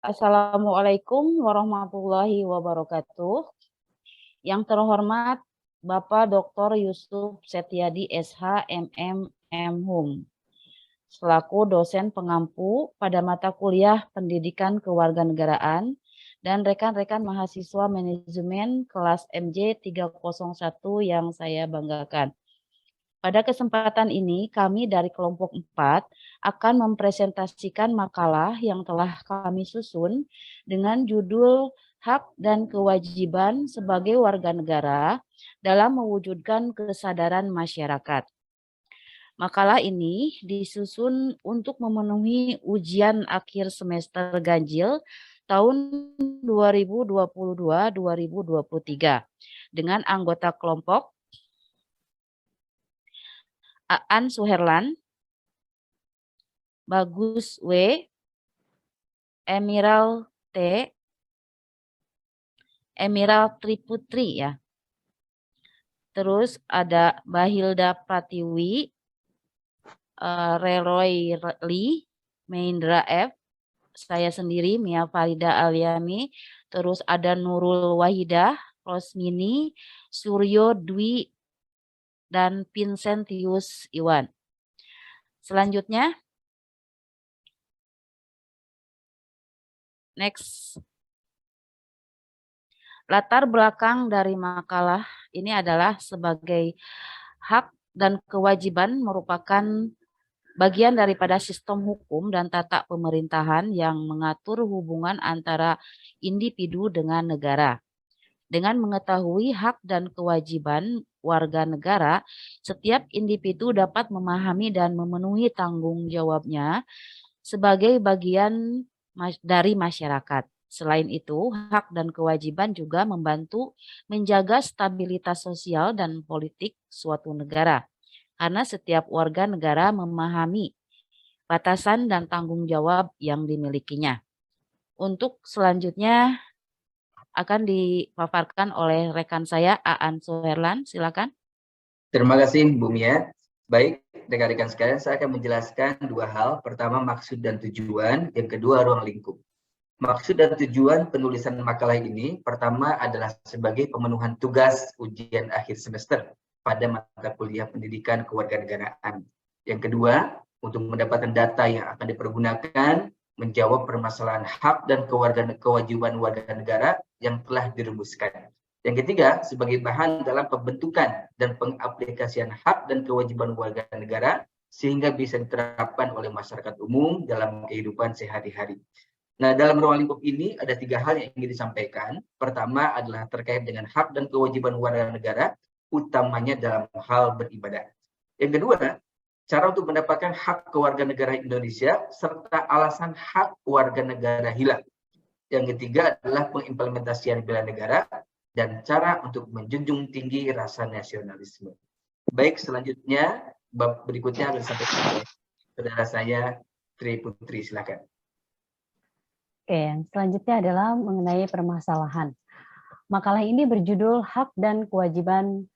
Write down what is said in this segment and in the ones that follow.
Assalamualaikum warahmatullahi wabarakatuh. Yang terhormat Bapak Dr. Yusuf Setiadi SH MM Hum, selaku dosen pengampu pada mata kuliah Pendidikan Kewarganegaraan dan rekan-rekan mahasiswa manajemen kelas MJ 301 yang saya banggakan. Pada kesempatan ini, kami dari kelompok 4 akan mempresentasikan makalah yang telah kami susun dengan judul Hak dan Kewajiban sebagai Warga Negara dalam Mewujudkan Kesadaran Masyarakat. Makalah ini disusun untuk memenuhi ujian akhir semester ganjil tahun 2022-2023 dengan anggota kelompok Aan Suherlan, Bagus W, Emerald T, Emerald Triputri ya. Terus ada Bahilda Pratiwi, Reroy Lee, Maindra F, saya sendiri Mia Farida Aliani, terus ada Nurul Wahidah, Rosmini, Suryo Dwi, dan Vincentius Iwan. Selanjutnya, next. Latar belakang dari makalah ini adalah sebagai hak dan kewajiban merupakan bagian daripada sistem hukum dan tata pemerintahan yang mengatur hubungan antara individu dengan negara. Dengan mengetahui hak dan kewajiban warga negara, setiap individu dapat memahami dan memenuhi tanggung jawabnya sebagai bagian dari masyarakat. Selain itu, hak dan kewajiban juga membantu menjaga stabilitas sosial dan politik suatu negara. Karena setiap warga negara memahami batasan dan tanggung jawab yang dimilikinya. Untuk selanjutnya akan dipaparkan oleh rekan saya, Aan Suherlan. Silakan. Terima kasih, Bu Mia. Baik, rekan-rekan sekalian, saya akan menjelaskan dua hal. Pertama, maksud dan tujuan. Yang kedua, ruang lingkup. Maksud dan tujuan penulisan makalah ini, pertama adalah sebagai pemenuhan tugas ujian akhir semester pada mata kuliah Pendidikan Kewarganegaraan. Yang kedua, untuk mendapatkan data yang akan dipergunakan menjawab permasalahan hak dan kewajiban warga negara yang telah dirumuskan. Yang ketiga, sebagai bahan dalam pembentukan dan pengaplikasian hak dan kewajiban warga negara sehingga bisa diterapkan oleh masyarakat umum dalam kehidupan sehari-hari. Nah, dalam ruang lingkup ini ada tiga hal yang ingin disampaikan. Pertama adalah terkait dengan hak dan kewajiban warga negara, utamanya dalam hal beribadah. Yang kedua, cara untuk mendapatkan hak kewarganegaraan Indonesia serta alasan hak warga negara hilang. Yang ketiga adalah pengimplementasian bela negara dan cara untuk menjunjung tinggi rasa nasionalisme. Baik, selanjutnya bab berikutnya akan disampaikan oleh saudara saya Tri Putri, silakan. Oke, yang selanjutnya adalah mengenai permasalahan. Makalah ini berjudul Hak dan Kewajiban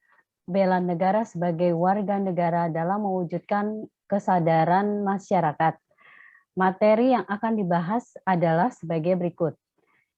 Bela Negara sebagai Warga Negara dalam Mewujudkan Kesadaran Masyarakat. Materi yang akan dibahas adalah sebagai berikut.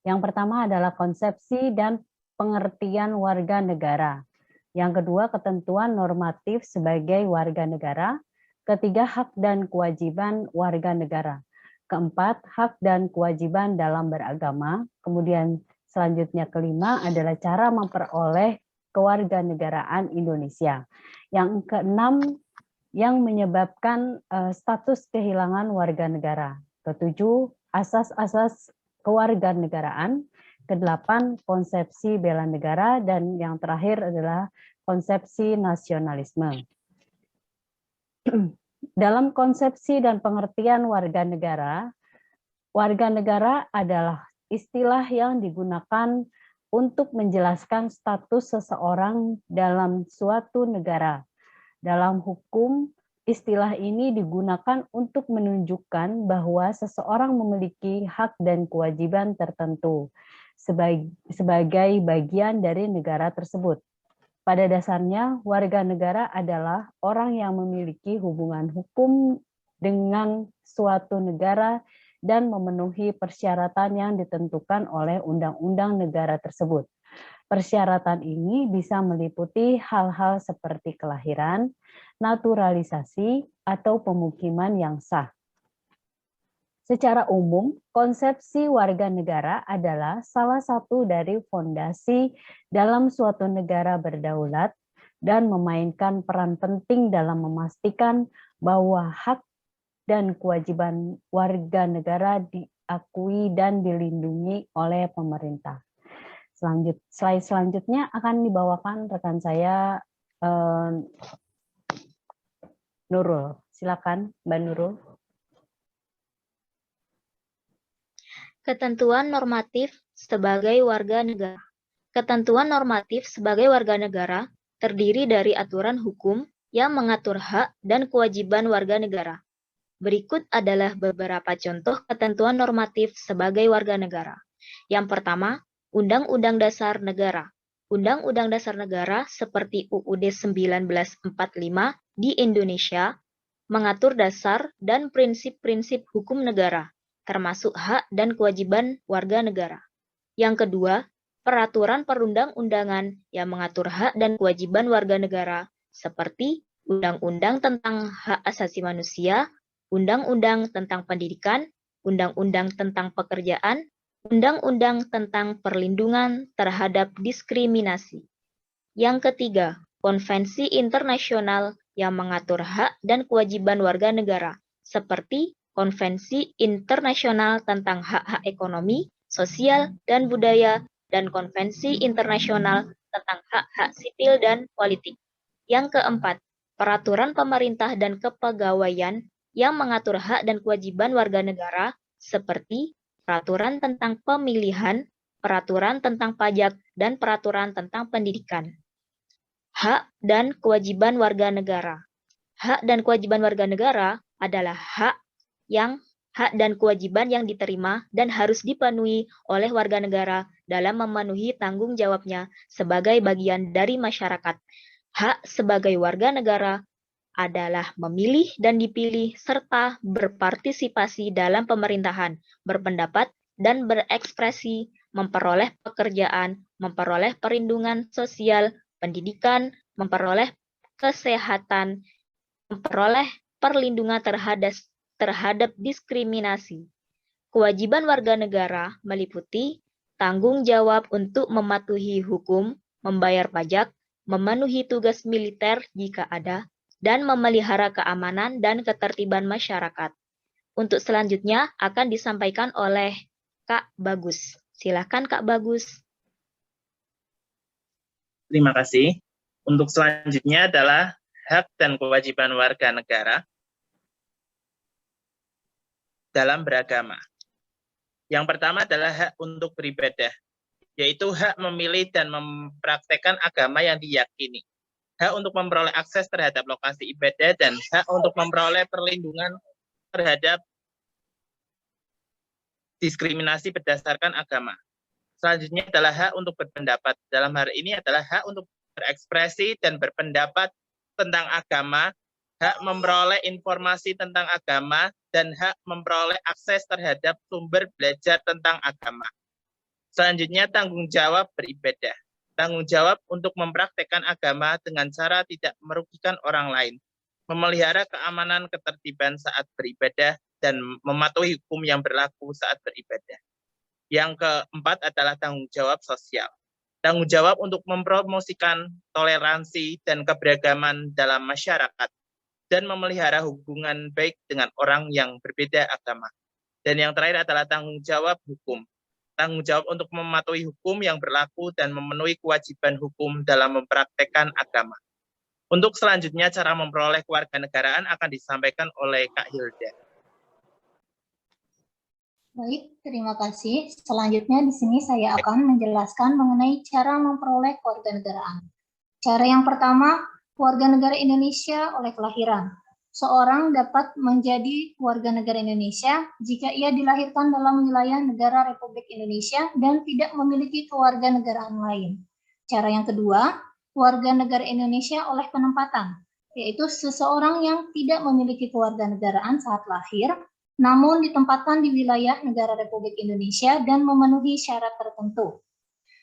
Yang pertama adalah konsepsi dan pengertian warga negara. Yang kedua, ketentuan normatif sebagai warga negara. Ketiga, hak dan kewajiban warga negara. Keempat, hak dan kewajiban dalam beragama. Kemudian selanjutnya kelima adalah cara memperoleh kewarganegaraan Indonesia. Yang keenam, yang menyebabkan status kehilangan warga negara. Ketujuh, asas-asas kewarganegaraan. Kedelapan, konsepsi bela negara. Dan yang terakhir adalah konsepsi nasionalisme. Dalam konsepsi dan pengertian warga negara adalah istilah yang digunakan untuk menjelaskan status seseorang dalam suatu negara. Dalam hukum, istilah ini digunakan untuk menunjukkan bahwa seseorang memiliki hak dan kewajiban tertentu sebagai bagian dari negara tersebut. Pada dasarnya, warga negara adalah orang yang memiliki hubungan hukum dengan suatu negara dan memenuhi persyaratan yang ditentukan oleh undang-undang negara tersebut. Persyaratan ini bisa meliputi hal-hal seperti kelahiran, naturalisasi, atau pemukiman yang sah. Secara umum, konsepsi warga negara adalah salah satu dari fondasi dalam suatu negara berdaulat dan memainkan peran penting dalam memastikan bahwa hak dan kewajiban warga negara diakui dan dilindungi oleh pemerintah. Slide selanjutnya akan dibawakan rekan saya, Nurul. Silakan, Mbak Nurul. Ketentuan normatif sebagai warga negara. Ketentuan normatif sebagai warga negara terdiri dari aturan hukum yang mengatur hak dan kewajiban warga negara. Berikut adalah beberapa contoh ketentuan normatif sebagai warga negara. Yang pertama, Undang-Undang Dasar Negara. Undang-Undang Dasar Negara seperti UUD 1945 di Indonesia mengatur dasar dan prinsip-prinsip hukum negara, termasuk hak dan kewajiban warga negara. Yang kedua, peraturan perundang-undangan yang mengatur hak dan kewajiban warga negara, seperti Undang-Undang tentang Hak Asasi Manusia, Undang-Undang tentang Pendidikan, Undang-Undang tentang Pekerjaan, Undang-Undang tentang Perlindungan terhadap Diskriminasi. Yang ketiga, konvensi internasional yang mengatur hak dan kewajiban warga negara, seperti Konvensi Internasional tentang Hak-Hak Ekonomi, Sosial, dan Budaya, dan Konvensi Internasional tentang Hak-Hak Sipil dan Politik. Yang keempat, peraturan pemerintah dan kepegawaian yang mengatur hak dan kewajiban warga negara, seperti peraturan tentang pemilihan, peraturan tentang pajak, dan peraturan tentang pendidikan. Hak dan kewajiban warga negara. Hak dan kewajiban warga negara adalah hak dan kewajiban yang diterima dan harus dipenuhi oleh warga negara dalam memenuhi tanggung jawabnya sebagai bagian dari masyarakat. Hak sebagai warga negara adalah memilih dan dipilih serta berpartisipasi dalam pemerintahan, berpendapat dan berekspresi, memperoleh pekerjaan, memperoleh perlindungan sosial, pendidikan, memperoleh kesehatan, memperoleh perlindungan terhadap diskriminasi. Kewajiban warga negara meliputi tanggung jawab untuk mematuhi hukum, membayar pajak, memenuhi tugas militer jika ada, dan memelihara keamanan dan ketertiban masyarakat. Untuk selanjutnya akan disampaikan oleh Kak Bagus. Silakan Kak Bagus. Terima kasih. Untuk selanjutnya adalah hak dan kewajiban warga negara dalam beragama. Yang pertama adalah hak untuk beribadah, yaitu hak memilih dan mempraktekkan agama yang diyakini. Hak untuk memperoleh akses terhadap lokasi ibadah dan hak untuk memperoleh perlindungan terhadap diskriminasi berdasarkan agama. Selanjutnya adalah hak untuk berpendapat. Dalam hal ini adalah hak untuk berekspresi dan berpendapat tentang agama, hak memperoleh informasi tentang agama, dan hak memperoleh akses terhadap sumber belajar tentang agama. Selanjutnya, tanggung jawab beribadah. Tanggung jawab untuk mempraktekkan agama dengan cara tidak merugikan orang lain, memelihara keamanan ketertiban saat beribadah, dan mematuhi hukum yang berlaku saat beribadah. Yang keempat adalah tanggung jawab sosial. Tanggung jawab untuk mempromosikan toleransi dan keberagaman dalam masyarakat, dan memelihara hubungan baik dengan orang yang berbeda agama. Dan yang terakhir adalah tanggung jawab hukum. Tanggung jawab untuk mematuhi hukum yang berlaku dan memenuhi kewajiban hukum dalam mempraktekkan agama. Untuk selanjutnya, cara memperoleh kewarganegaraan akan disampaikan oleh Kak Hilda. Baik, terima kasih. Selanjutnya di sini saya akan menjelaskan mengenai cara memperoleh kewarganegaraan. Cara yang pertama, warga negara Indonesia oleh kelahiran. Seorang dapat menjadi warga negara Indonesia jika ia dilahirkan dalam wilayah negara Republik Indonesia dan tidak memiliki kewarganegaraan lain. Cara yang kedua, warga negara Indonesia oleh penempatan, yaitu seseorang yang tidak memiliki kewarganegaraan saat lahir namun ditempatkan di wilayah negara Republik Indonesia dan memenuhi syarat tertentu.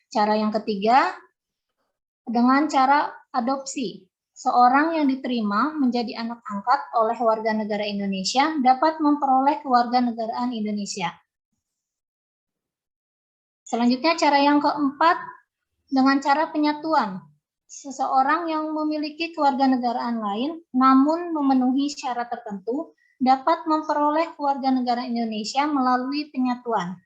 Cara yang ketiga, dengan cara adopsi. Seorang yang diterima menjadi anak angkat oleh warga negara Indonesia dapat memperoleh kewarganegaraan Indonesia. Selanjutnya, cara yang keempat, dengan cara penyatuan. Seseorang yang memiliki kewarganegaraan lain namun memenuhi syarat tertentu dapat memperoleh kewarganegaraan Indonesia melalui penyatuan.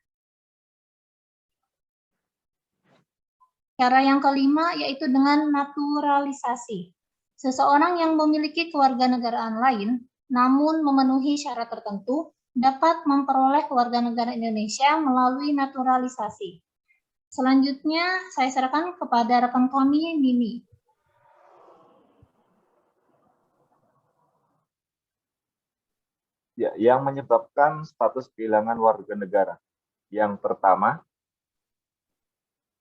Cara yang kelima yaitu dengan naturalisasi. Seseorang yang memiliki kewarganegaraan lain namun memenuhi syarat tertentu dapat memperoleh kewarganegaraan Indonesia melalui naturalisasi. Selanjutnya saya serahkan kepada rekan kami, Mimi. Ya, yang menyebabkan status kehilangan warga negara. Yang pertama,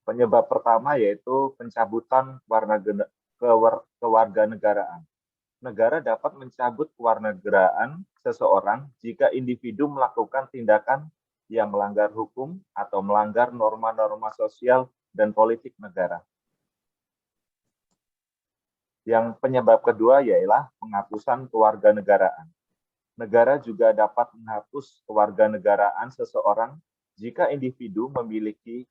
penyebab pertama yaitu pencabutan kewarganegaraan. Negara dapat mencabut kewarganegaraan seseorang jika individu melakukan tindakan yang melanggar hukum atau melanggar norma-norma sosial dan politik negara. Yang penyebab kedua ialah penghapusan kewarganegaraan. Negara juga dapat menghapus kewarganegaraan seseorang jika individu memiliki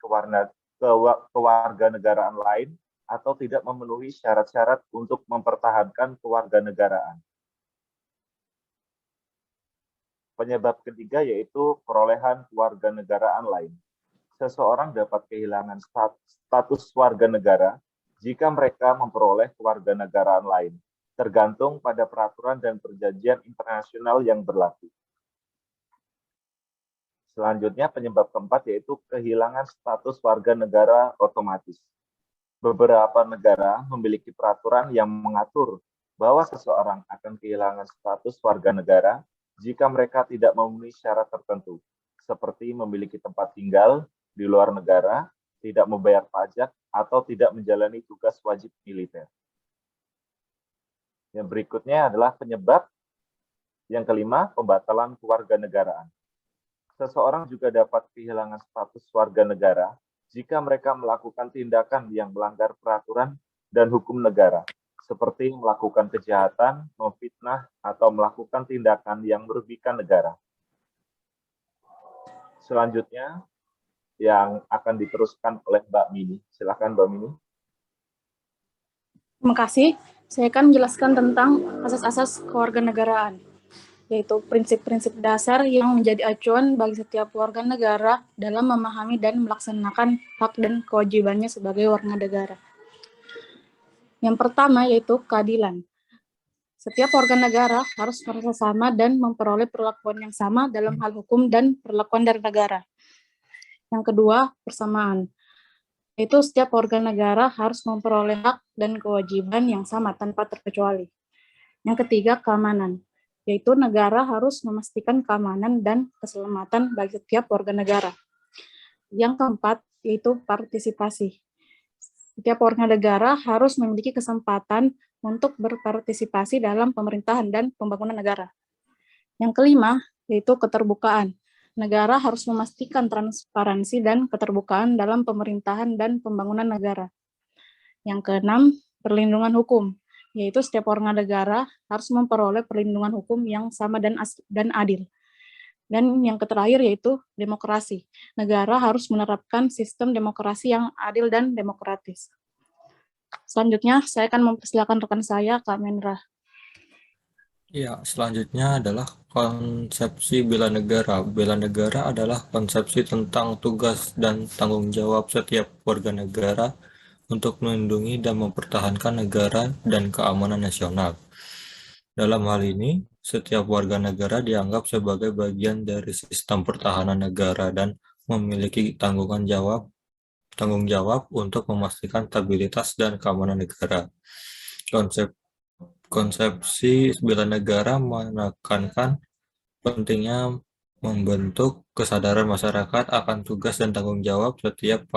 kewarganegaraan lain atau tidak memenuhi syarat-syarat untuk mempertahankan kewarganegaraan. Penyebab ketiga yaitu perolehan kewarganegaraan lain. Seseorang dapat kehilangan status warga negara jika mereka memperoleh kewarganegaraan lain, tergantung pada peraturan dan perjanjian internasional yang berlaku. Selanjutnya, penyebab keempat yaitu kehilangan status warga negara otomatis. Beberapa negara memiliki peraturan yang mengatur bahwa seseorang akan kehilangan status warga negara jika mereka tidak memenuhi syarat tertentu, seperti memiliki tempat tinggal di luar negara, tidak membayar pajak, atau tidak menjalani tugas wajib militer. Yang berikutnya adalah penyebab yang kelima, pembatalan kewarganegaraan. Seseorang juga dapat kehilangan status warga negara jika mereka melakukan tindakan yang melanggar peraturan dan hukum negara, seperti melakukan kejahatan, memfitnah, atau melakukan tindakan yang merugikan negara. Selanjutnya, yang akan diteruskan oleh Mbak Mini. Silakan Mbak Mini. Terima kasih. Saya akan menjelaskan tentang asas-asas kewarganegaraan, yaitu prinsip-prinsip dasar yang menjadi acuan bagi setiap warga negara dalam memahami dan melaksanakan hak dan kewajibannya sebagai warga negara. Yang pertama yaitu keadilan. Setiap warga negara harus merasa sama dan memperoleh perlakuan yang sama dalam hal hukum dan perlakuan dari negara. Yang kedua, persamaan. Yaitu setiap warga negara harus memperoleh hak dan kewajiban yang sama tanpa terkecuali. Yang ketiga, keamanan. Yaitu negara harus memastikan keamanan dan keselamatan bagi setiap warga negara. Yang keempat, yaitu partisipasi. Setiap warga negara harus memiliki kesempatan untuk berpartisipasi dalam pemerintahan dan pembangunan negara. Yang kelima, yaitu keterbukaan. Negara harus memastikan transparansi dan keterbukaan dalam pemerintahan dan pembangunan negara. Yang keenam, perlindungan hukum, yaitu setiap warga negara harus memperoleh perlindungan hukum yang sama dan adil. Dan yang terakhir yaitu demokrasi. Negara harus menerapkan sistem demokrasi yang adil dan demokratis. Selanjutnya, saya akan mempersilakan rekan saya, Kak Mendra. Ya, selanjutnya adalah konsepsi bela negara. Bela negara adalah konsepsi tentang tugas dan tanggung jawab setiap warga negara untuk melindungi dan mempertahankan negara dan keamanan nasional. Dalam hal ini, setiap warga negara dianggap sebagai bagian dari sistem pertahanan negara dan memiliki tanggung jawab untuk memastikan stabilitas dan keamanan negara. Konsepsi bela negara menekankan pentingnya membentuk kesadaran masyarakat akan tugas dan tanggung jawab setiap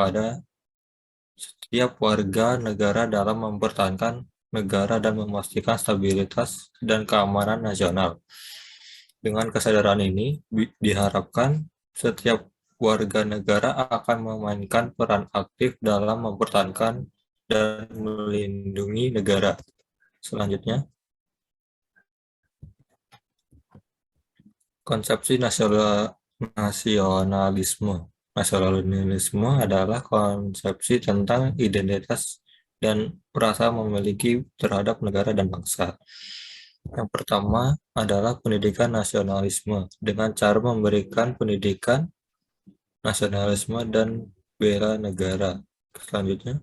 warga negara dalam mempertahankan negara dan memastikan stabilitas dan keamanan nasional. Dengan kesadaran ini, diharapkan setiap warga negara akan memainkan peran aktif dalam mempertahankan dan melindungi negara. Selanjutnya, konsepsi nasionalisme. Nasionalisme adalah konsepsi tentang identitas dan rasa memiliki terhadap negara dan bangsa. Yang pertama adalah pendidikan nasionalisme dengan cara memberikan pendidikan nasionalisme dan bela negara. Selanjutnya,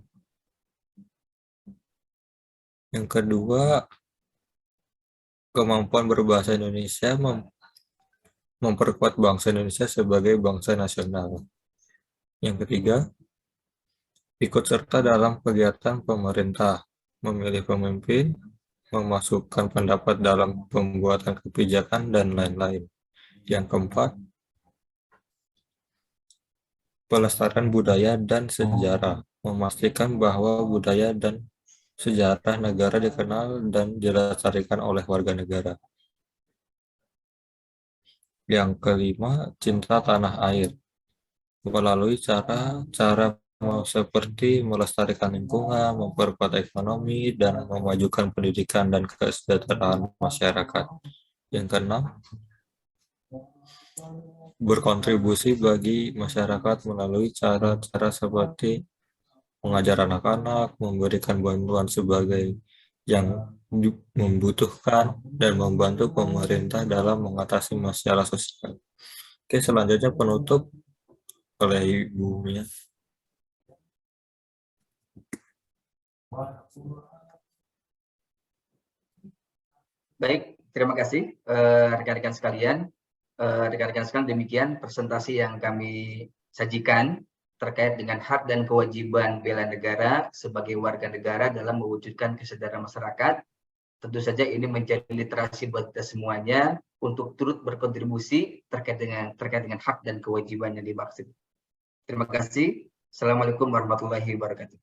yang kedua, kemampuan berbahasa Indonesia memperkuat bangsa Indonesia sebagai bangsa nasional. Yang ketiga, ikut serta dalam kegiatan pemerintah, memilih pemimpin, memasukkan pendapat dalam pembuatan kebijakan, dan lain-lain. Yang keempat, pelestarian budaya dan sejarah, memastikan bahwa budaya dan sejarah negara dikenal dan dilestarikan oleh warga negara. Yang kelima, cinta tanah air, melalui cara seperti melestarikan lingkungan, memperkuat ekonomi, dan memajukan pendidikan dan kesejahteraan masyarakat. Yang keenam, berkontribusi bagi masyarakat melalui cara-cara seperti mengajar anak-anak, memberikan bantuan sebagai yang membutuhkan, dan membantu pemerintah dalam mengatasi masalah sosial. Oke, selanjutnya penutup oleh Ibu Mia. Baik, terima kasih rekan-rekan sekalian. Rekan-rekan sekalian, demikian presentasi yang kami sajikan terkait dengan hak dan kewajiban bela negara sebagai warga negara dalam mewujudkan kesadaran masyarakat. Tentu saja ini menjadi literasi buat kita semuanya untuk turut berkontribusi terkait dengan hak dan kewajiban yang dimaksud. Terima kasih. Assalamualaikum warahmatullahi wabarakatuh.